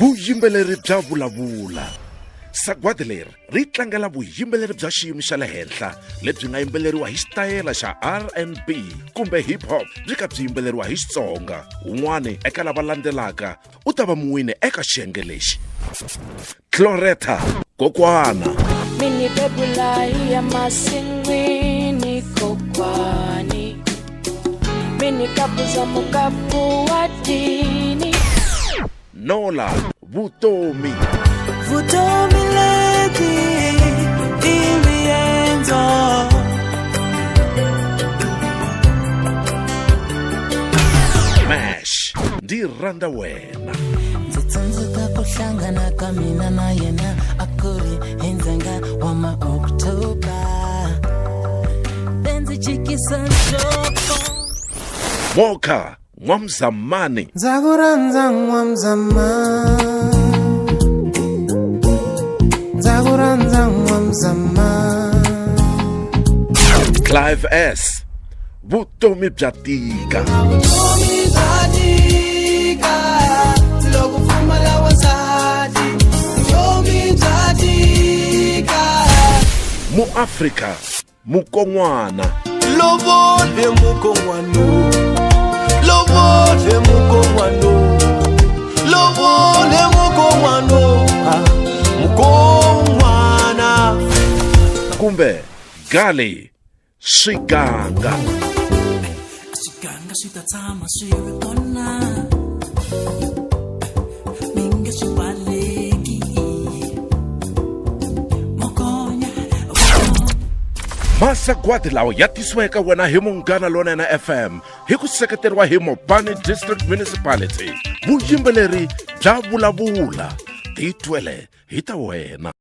vuyimbeleri bya vulavula. Sagwadi leri ri tlangela vuyimbeleri bya xiyimo xa le henhla lebyi nga yimbeleriwa hi xitayela xa R&B kumbe hip hop byi ka byi yimbeleriwa hi Xitsonga. Un'wana eka lava landzelaka u ta va muwini eka xiyenge lexi. Cloretta kokwana. Mini bebula ya masinwini kokwani. Mini kapuza mukapu wa dini. Nola vutomi. Vutomi leti ilienzo. Mash ndi rhandza wena. Ndzi kuhlangana ka mina na yena akuri hinzenga wa ma-October. Benzi chikisa nhloko. Moka Mwamzamani. Nzakuranza Mwamzamani. Nzakuranza Mwamzamani. Clive S. Vutomi bya tika. Vutomi bya tika. Loko pfumala wasati. Vutomi bya tika. Mu-Afrika mukon'wana. Lovole mukon'wana. Lovole mukon'wana. Lovole mukon'wana. Mukon'wana. Kumbe Gali Swiganga. Swiganga swi ta tshama swi ri kona. Minge swi baleki. Mokonya. Masagwadi lawa ya tisiweka wena hi Munghana Lonene FM hi ku seketeriwa hi Mopani District Municipality. Vuyimbeleri bya vulavula titwele hi ta wena.